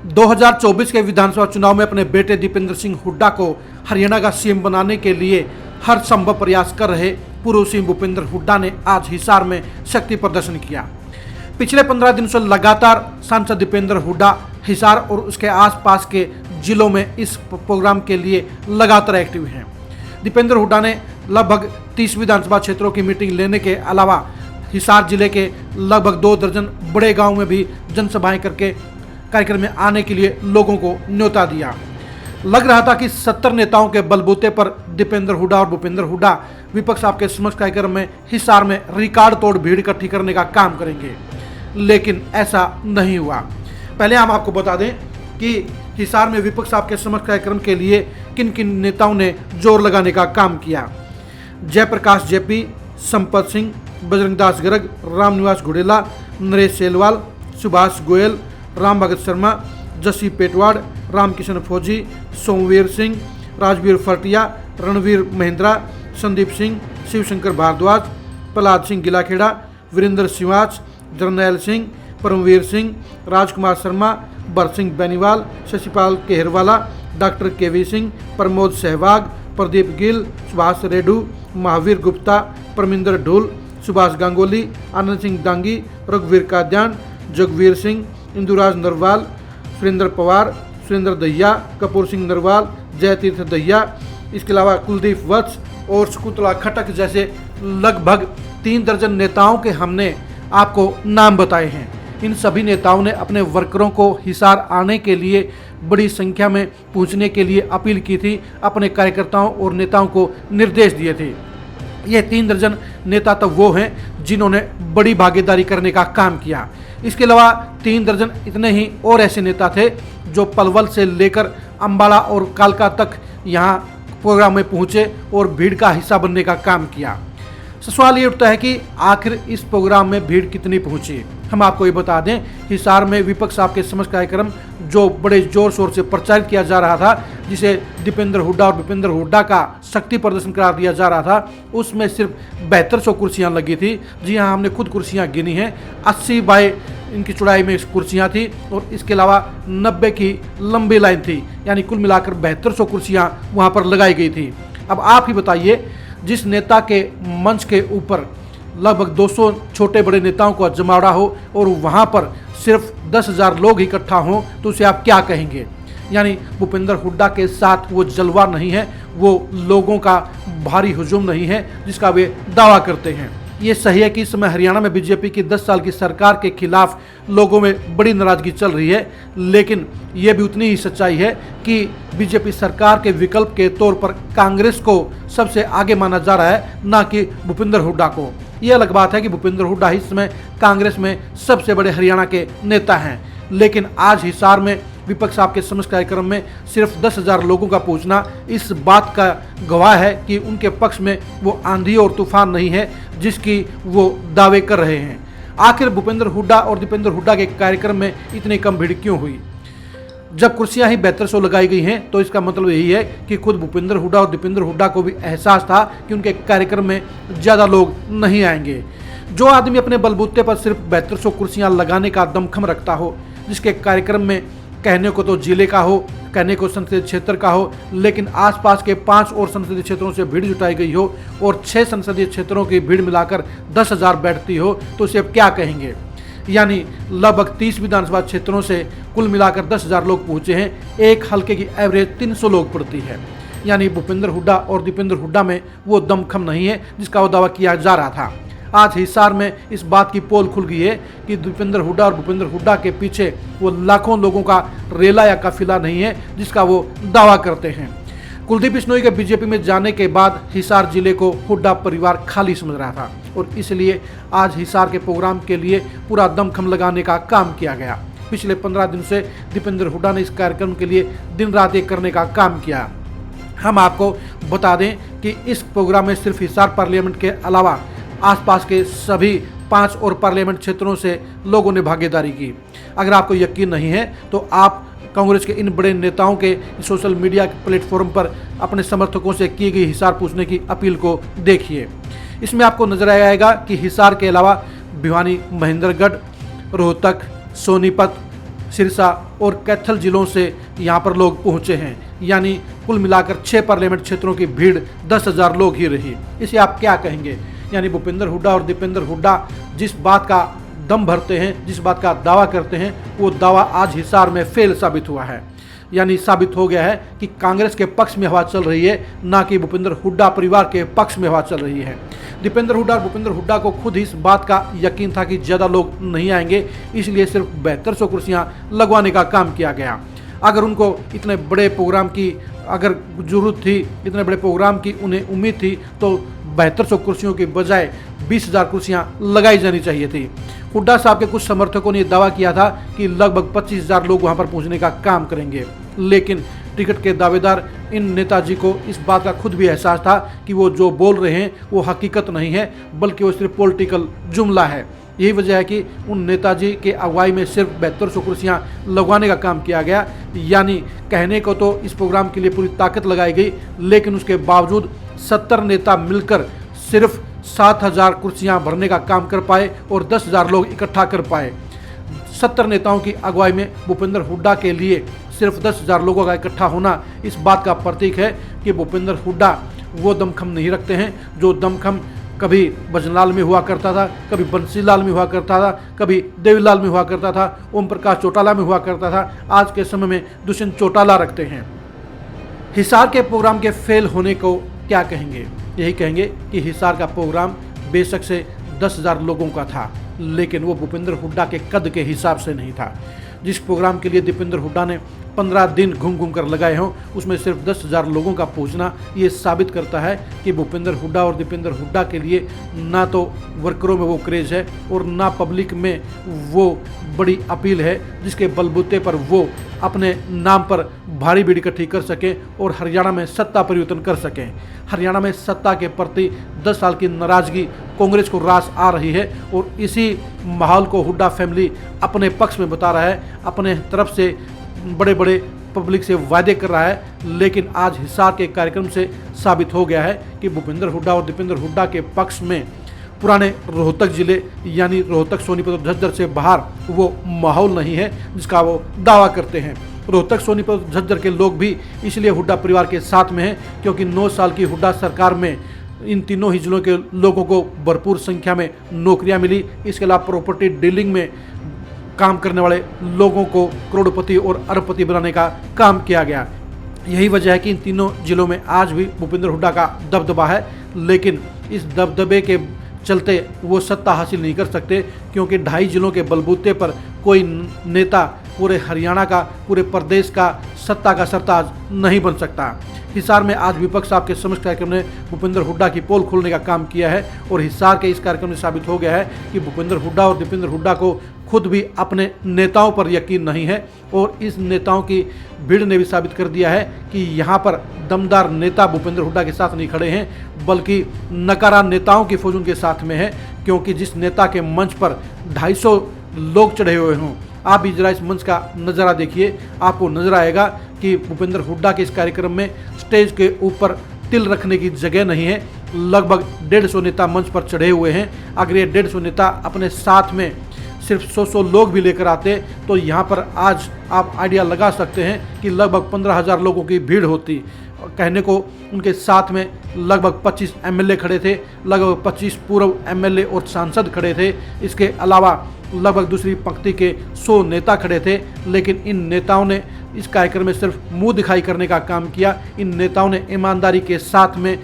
2024 के विधानसभा चुनाव में अपने बेटे दीपेंद्र सिंह हुड्डा को हरियाणा का सीएम बनाने के लिए हर संभव प्रयास कर रहे पूर्व सीएम भूपेंद्र हुड्डा ने आज हिसार में शक्ति प्रदर्शन किया। पिछले 15 दिनों से लगातार सांसद दीपेंद्र हुड्डा हिसार और उसके आसपास के जिलों में इस प्रोग्राम के लिए लगातार एक्टिव हैं। दीपेंद्र हुड्डा ने लगभग 30 विधानसभा क्षेत्रों की मीटिंग लेने के अलावा हिसार जिले के लगभग 2 दर्जन बड़े गांव में भी जनसभाएं करके कार्यक्रम में आने के लिए लोगों को न्योता दिया। लग रहा था कि 70 नेताओं के बलबूते पर दीपेंद्र हुड्डा और भूपेंद्र हुड्डा विपक्ष आपके समक्ष कार्यक्रम में हिसार में रिकॉर्ड तोड़ भीड़ इकट्ठी करने का काम करेंगे, लेकिन ऐसा नहीं हुआ। पहले हम आपको बता दें कि हिसार में विपक्ष आपके समक्ष कार्यक्रम के लिए किन किन नेताओं ने जोर लगाने का काम किया। जयप्रकाश जेपी, संपत सिंह, बजरंगदास गर्ग, रामनिवास घुड़ेला, नरेश सेलवाल, सुभाष गोयल, राम भगत शर्मा, जसी पेटवाड़, रामकिशन फौजी, सोमवीर सिंह, राजवीर फरटिया, रणवीर महिंद्रा, संदीप सिंह, शिवशंकर भारद्वाज, प्रहलाद सिंह गिलाखेड़ा, वीरेंद्र सिवाच, जरनैल सिंह, परमवीर सिंह, राजकुमार शर्मा, भरत सिंह बेनीवाल, शशिपाल केहरवाला, डॉक्टर केवी सिंह, प्रमोद सहवाग, प्रदीप गिल, सुभाष रेडू, महावीर गुप्ता, परमिंदर ढूल, सुभाष गांगुली, आनंद सिंह डांगी, रघुवीर काद्यान, जगवीर सिंह, इंदुराज नरवाल, सुरेंद्र पवार, सुरेंद्र दहिया, कपूर सिंह नरवाल, जयतीर्थ दहिया, इसके अलावा कुलदीप वत्स और शकुंतला खटक जैसे लगभग 3 दर्जन नेताओं के हमने आपको नाम बताए हैं। इन सभी नेताओं ने अपने वर्करों को हिसार आने के लिए बड़ी संख्या में पहुंचने के लिए अपील की थी, अपने कार्यकर्ताओं और नेताओं को निर्देश दिए थे। ये 3 दर्जन नेता तो वो हैं जिन्होंने बड़ी भागीदारी करने का काम किया। इसके अलावा 3 दर्जन इतने ही और ऐसे नेता थे जो पलवल से लेकर अंबाला और कालका तक यहाँ प्रोग्राम में पहुँचे और भीड़ का हिस्सा बनने का काम किया। सवाल ये उठता है कि आखिर इस प्रोग्राम में भीड़ कितनी पहुंची। हम आपको ये बता दें, हिसार में विपक्ष आपके समक्ष कार्यक्रम जो बड़े जोर शोर से प्रचारित किया जा रहा था, जिसे दीपेंद्र हुड्डा और भूपेंद्र हुड्डा का शक्ति प्रदर्शन करार दिया जा रहा था, उसमें सिर्फ 7200 कुर्सियां लगी थी। जी हाँ, हमने खुद कुर्सियां गिनी हैं। 80 बाय इनकी चौड़ाई में कुर्सियां थी और इसके अलावा 90 की लंबी लाइन थी, यानी कुल मिलाकर 7200 कुर्सियां वहां पर लगाई गई थी। अब आप ही बताइए, जिस नेता के मंच के ऊपर लगभग 200 छोटे बड़े नेताओं का जमावड़ा हो और वहां पर सिर्फ 10,000 लोग इकट्ठा हों, तो उसे आप क्या कहेंगे। यानी भूपेंद्र हुड्डा के साथ वो जलवा नहीं है, वो लोगों का भारी हुजूम नहीं है जिसका वे दावा करते हैं। ये सही है कि इस समय हरियाणा में बीजेपी की 10 साल की सरकार के खिलाफ लोगों में बड़ी नाराजगी चल रही है, लेकिन ये भी उतनी ही सच्चाई है कि बीजेपी सरकार के विकल्प के तौर पर कांग्रेस को सबसे आगे माना जा रहा है, ना कि भूपेंद्र हुड्डा को। ये अलग बात है कि भूपेंद्र हुड्डा इस समय कांग्रेस में सबसे बड़े हरियाणा के नेता हैं, लेकिन आज हिसार में विपक्ष आपके समक्ष कार्यक्रम में सिर्फ 10,000 लोगों का पहुंचना इस बात का गवाह है कि उनके पक्ष में वो आंधी और तूफान नहीं है जिसकी वो दावे कर रहे हैं। आखिर भूपेंद्र हुड्डा और दीपेंद्र हुड्डा के कार्यक्रम में इतनी कम भीड़ क्यों हुई? जब कुर्सियां ही 7200 लगाई गई हैं, तो इसका मतलब यही है कि खुद भूपेंद्र हुड्डा और दीपेंद्र हुड्डा को भी एहसास था कि उनके कार्यक्रम में ज़्यादा लोग नहीं आएंगे। जो आदमी अपने बलबूते पर सिर्फ 7200 कुर्सियां लगाने का दमखम रखता हो, जिसके कार्यक्रम में कहने को तो जिले का हो, कहने को संसदीय क्षेत्र का हो, लेकिन आसपास के 5 और संसदीय क्षेत्रों से भीड़ जुटाई गई हो और 6 संसदीय क्षेत्रों की भीड़ मिलाकर 10,000 बैठती हो, तो उसे अब क्या कहेंगे। यानी लगभग 30 विधानसभा क्षेत्रों से कुल मिलाकर 10,000 लोग पहुंचे हैं। एक हल्के की एवरेज 300 लोग पड़ती है। यानी भूपेंद्र हुड्डा और दीपेंद्र हुड्डा में वो दमखम नहीं है जिसका वो दावा किया जा रहा था। आज हिसार में इस बात की पोल खुल गई है कि दीपेंद्र हुड्डा और भूपेंद्र हुड्डा के पीछे वो लाखों लोगों का रेला या काफिला नहीं है जिसका वो दावा करते हैं। कुलदीप बिश्नोई के बीजेपी में जाने के बाद हिसार जिले को हुड्डा परिवार खाली समझ रहा था और इसलिए आज हिसार के प्रोग्राम के लिए पूरा दमखम लगाने का काम किया गया। पिछले 15 दिन से दीपेंद्र हुड्डा ने इस कार्यक्रम के लिए दिन रात एक करने का काम किया। हम आपको बता दें कि इस प्रोग्राम में सिर्फ हिसार पार्लियामेंट के अलावा आसपास के सभी 5 और पार्लियामेंट क्षेत्रों से लोगों ने भागीदारी की। अगर आपको यकीन नहीं है तो आप कांग्रेस के इन बड़े नेताओं के सोशल मीडिया के प्लेटफॉर्म पर अपने समर्थकों से की गई हिसार पूछने की अपील को देखिए। इसमें आपको नजर आएगा कि हिसार के अलावा भिवानी, महेंद्रगढ़, रोहतक, सोनीपत, सिरसा और कैथल जिलों से यहाँ पर लोग पहुँचे हैं। यानी कुल मिलाकर 6 पार्लियामेंट क्षेत्रों की भीड़ 10,000 लोग ही रही। इसे आप क्या कहेंगे? यानी भूपेंद्र हुड्डा और दीपेंद्र हुड्डा जिस बात का दम भरते हैं, जिस बात का दावा करते हैं, वो दावा आज हिसार में फेल साबित हुआ है। यानी साबित हो गया है कि कांग्रेस के पक्ष में हवा चल रही है, ना कि भूपेंद्र हुड्डा परिवार के पक्ष में हवा चल रही है। दीपेंद्र हुड्डा और भूपेंद्र हुड्डा को खुद इस बात का यकीन था कि ज़्यादा लोग नहीं आएंगे, इसलिए सिर्फ 7200 कुर्सियां लगवाने का काम किया गया। अगर उनको इतने बड़े प्रोग्राम की अगर जरूरत थी, इतने बड़े प्रोग्राम की उन्हें उम्मीद थी, तो 7200 कुर्सियों के बजाय 20,000 कुर्सियां लगाई जानी चाहिए थी। हुड्डा साहब के कुछ समर्थकों ने दावा किया था कि लगभग 25,000 लोग वहां पर पहुंचने का काम करेंगे, लेकिन टिकट के दावेदार इन नेताजी को इस बात का खुद भी एहसास था कि वो जो बोल रहे हैं वो हकीकत नहीं है, बल्कि वो सिर्फ पॉलिटिकल जुमला है। यही वजह है कि उन नेताजी के अगुवाई में सिर्फ 7200 कुर्सियां लगवाने का काम किया गया। यानी कहने को तो इस प्रोग्राम के लिए पूरी ताकत लगाई गई, लेकिन उसके बावजूद 70 नेता मिलकर सिर्फ 7,000 कुर्सियां भरने का काम कर पाए और 10,000 लोग इकट्ठा कर पाए। 70 नेताओं की अगुवाई में भूपेंद्र हुड्डा के लिए सिर्फ 10,000 लोगों का इकट्ठा होना इस बात का प्रतीक है कि भूपेंद्र हुड्डा वो दमखम नहीं रखते हैं जो दमखम कभी भजनलाल में हुआ करता था, कभी बंसीलाल में हुआ करता था, कभी देवीलाल में हुआ करता था, ओम प्रकाश चौटाला में हुआ करता था। आज के समय में दुष्यंत चौटाला रखते हैं। हिसार के प्रोग्राम के फेल होने को क्या कहेंगे? यही कहेंगे कि हिसार का प्रोग्राम बेशक से 10,000 लोगों का था, लेकिन वो भूपेंद्र हुड्डा के कद के हिसाब से नहीं था। जिस प्रोग्राम के लिए दीपेंद्र हुड्डा ने 15 दिन घूम घूम कर लगाए हों, उसमें सिर्फ 10,000 लोगों का पहुंचना ये साबित करता है कि भूपेंद्र हुड्डा और दीपेंद्र हुड्डा के लिए ना तो वर्करों में वो क्रेज है और ना पब्लिक में वो बड़ी अपील है जिसके बलबूते पर वो अपने नाम पर भारी भीड़ इकट्ठी कर सकें और हरियाणा में सत्ता परिवर्तन कर सकें। हरियाणा में सत्ता के प्रति 10 साल की नाराजगी कांग्रेस को रास आ रही है और इसी माहौल को हुड्डा फैमिली अपने पक्ष में बता रहा है, अपने तरफ से बड़े बड़े पब्लिक से वायदे कर रहा है। लेकिन आज हिसार के कार्यक्रम से साबित हो गया है कि भूपेंद्र हुड्डा और दीपेंद्र हुड्डा के पक्ष में पुराने रोहतक जिले यानी रोहतक, सोनीपत और झज्जर से बाहर वो माहौल नहीं है जिसका वो दावा करते हैं। रोहतक, सोनीपत, झज्जर के लोग भी इसलिए हुड्डा परिवार के साथ में हैं क्योंकि 9 साल की हुड्डा सरकार में इन तीनों ही जिलों के लोगों को भरपूर संख्या में नौकरियां मिली। इसके अलावा प्रॉपर्टी डीलिंग में काम करने वाले लोगों को करोड़पति और अरबपति बनाने का काम किया गया। यही वजह है कि इन तीनों जिलों में आज भी भूपेंद्र हुड्डा का दबदबा है, लेकिन इस दबदबे के चलते वो सत्ता हासिल नहीं कर सकते क्योंकि 2.5 जिलों के बलबूते पर कोई नेता पूरे हरियाणा का, पूरे प्रदेश का सत्ता का सरताज नहीं बन सकता। हिसार में आज विपक्ष आपके समक्ष कार्यक्रम ने भूपेंद्र हुड्डा की पोल खोलने का काम किया है और हिसार के इस कार्यक्रम में साबित हो गया है कि भूपेंद्र हुड्डा और दीपेंद्र हुड्डा को खुद भी अपने नेताओं पर यकीन नहीं है और इस नेताओं की भीड़ ने भी साबित कर दिया है कि यहाँ पर दमदार नेता भूपेंद्र हुड्डा के साथ नहीं खड़े हैं, बल्कि नकारा नेताओं की फौज उनके साथ में है। क्योंकि जिस नेता के मंच पर 250 लोग चढ़े हुए हों, आप भी जरा इस मंच का नज़ारा देखिए, आपको नजर आएगा कि भूपेंद्र हुड्डा के इस कार्यक्रम में स्टेज के ऊपर तिल रखने की जगह नहीं है। लगभग 150 नेता मंच पर चढ़े हुए हैं। अगर ये 150 नेता अपने साथ में सिर्फ 100 लोग भी लेकर आते तो यहाँ पर आज आप आइडिया लगा सकते हैं कि लगभग 15,000 लोगों की भीड़ होती। कहने को उनके साथ में लगभग 25 एमएलए खड़े थे, लगभग 25 पूर्व एमएलए और सांसद खड़े थे। इसके अलावा लगभग दूसरी पंक्ति के 100 नेता खड़े थे, लेकिन इन नेताओं ने इस कार्यक्रम में सिर्फ मुंह दिखाई करने का काम किया। इन नेताओं ने ईमानदारी के साथ में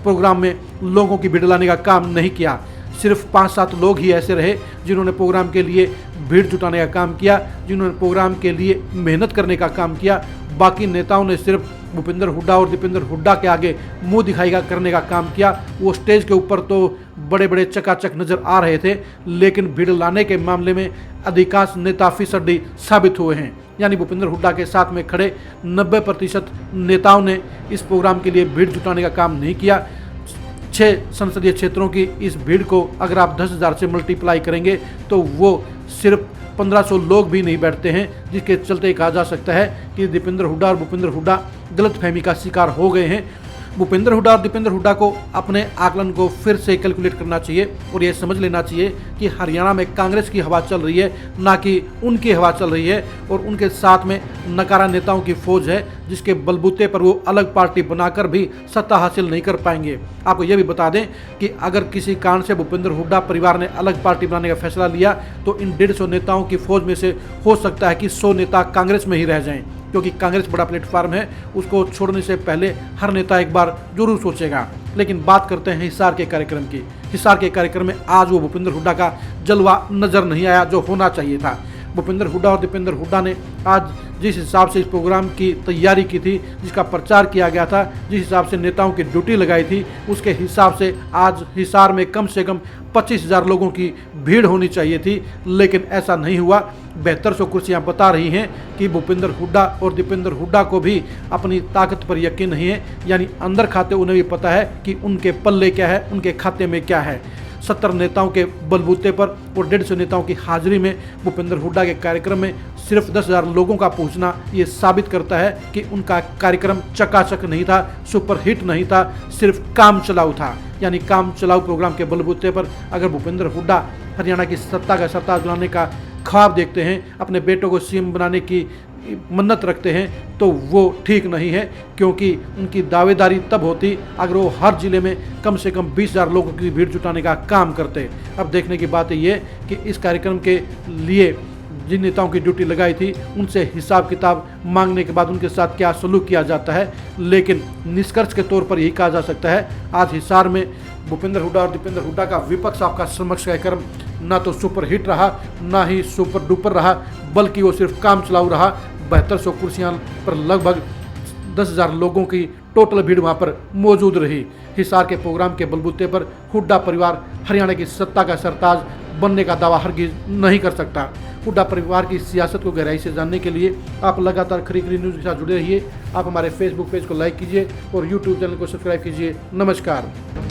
प्रोग्राम में लोगों की भीड़ लाने का काम नहीं किया। सिर्फ 5-7 लोग ही ऐसे रहे जिन्होंने प्रोग्राम के लिए भीड़ जुटाने का काम किया, जिन्होंने प्रोग्राम के लिए मेहनत करने का काम किया। बाकी नेताओं ने सिर्फ भूपेंद्र हुड्डा और दीपेंद्र हुड्डा के आगे मुंह दिखाई करने का काम किया। वो स्टेज के ऊपर तो बड़े बड़े चकाचक नजर आ रहे थे, लेकिन भीड़ लाने के मामले में अधिकांश नेता फिसड्डी साबित हुए हैं। यानी भूपेंद्र हुड्डा के साथ में खड़े 90% नेताओं ने इस प्रोग्राम के लिए भीड़ जुटाने का काम नहीं किया। 6 संसदीय क्षेत्रों की इस भीड़ को अगर आप 10,000 से मल्टीप्लाई करेंगे तो वो सिर्फ 1500 लोग भी नहीं बैठते हैं, जिसके चलते कहा जा सकता है कि दीपेंद्र हुड्डा और भूपेंद्र हुड्डा गलतफहमी का शिकार हो गए हैं। भूपेंद्र हुड्डा और दीपेंद्र हुड्डा को अपने आकलन को फिर से कैलकुलेट करना चाहिए और ये समझ लेना चाहिए कि हरियाणा में कांग्रेस की हवा चल रही है, ना कि उनकी हवा चल रही है। और उनके साथ में नकारा नेताओं की फौज है जिसके बलबूते पर वो अलग पार्टी बनाकर भी सत्ता हासिल नहीं कर पाएंगे। आपको यह भी बता दें कि अगर किसी कारण से भूपेंद्र हुड्डा परिवार ने अलग पार्टी बनाने का फैसला लिया तो इन 150 नेताओं की फौज में से हो सकता है कि 100 नेता कांग्रेस में ही रह जाएं, क्योंकि कांग्रेस बड़ा प्लेटफार्म है, उसको छोड़ने से पहले हर नेता एक बार जरूर सोचेगा। लेकिन बात करते हैं हिसार के कार्यक्रम की। हिसार के कार्यक्रम में आज वो भूपेंद्र हुड्डा का जलवा नजर नहीं आया जो होना चाहिए था। भूपेंद्र हुड्डा और दीपेंद्र हुड्डा ने आज जिस हिसाब से इस प्रोग्राम की तैयारी की थी, जिसका प्रचार किया गया था, जिस हिसाब से नेताओं की ड्यूटी लगाई थी, उसके हिसाब से आज हिसार में कम से कम 25,000 लोगों की भीड़ होनी चाहिए थी, लेकिन ऐसा नहीं हुआ। 7200 कुर्सियां बता रही हैं कि भूपेंद्र हुड्डा और दीपेंद्र हुड्डा को भी अपनी ताकत पर यकीन नहीं है, यानी अंदर खाते उन्हें भी पता है कि उनके पल्ले क्या है, उनके खाते में क्या है। 70 नेताओं के बलबूते पर और 150 नेताओं की हाजिरी में भूपेंद्र हुड्डा के कार्यक्रम में सिर्फ 10,000 लोगों का पहुंचना ये साबित करता है कि उनका कार्यक्रम चकाचक नहीं था, सुपरहिट नहीं था, सिर्फ काम चलाऊ था। यानी काम चलाऊ प्रोग्राम के बलबूते पर अगर भूपेंद्र हुड्डा हरियाणा की सत्ता का सरताज बनाने का ख्वाब देखते हैं, अपने बेटों को सीएम बनाने की मन्नत रखते हैं, तो वो ठीक नहीं है, क्योंकि उनकी दावेदारी तब होती अगर वो हर जिले में कम से कम 20,000 लोगों की भीड़ जुटाने का काम करते। अब देखने की बात ये कि इस कार्यक्रम के लिए जिन नेताओं की ड्यूटी लगाई थी उनसे हिसाब किताब मांगने के बाद उनके साथ क्या सलूक किया जाता है। लेकिन निष्कर्ष के तौर पर यही कहा जा सकता है, आज हिसार में भूपेंद्र हुड्डा और दीपेंद्र हुड्डा का विपक्ष आपका समक्ष कार्यक्रम ना तो सुपरहिट रहा, ना ही सुपर डुपर रहा, बल्कि वो सिर्फ काम चलाऊ रहा। 7200 कुर्सियां पर लगभग 10,000 लोगों की टोटल भीड़ वहां पर मौजूद रही। हिसार के प्रोग्राम के बलबूते पर हुड्डा परिवार हरियाणा की सत्ता का सरताज बनने का दावा हरगिज नहीं कर सकता। हुड्डा परिवार की सियासत को गहराई से जानने के लिए आप लगातार खरी खरी न्यूज़ के साथ जुड़े रहिए। आप हमारे फेसबुक पेज को लाइक कीजिए और यूट्यूब चैनल को सब्सक्राइब कीजिए। नमस्कार।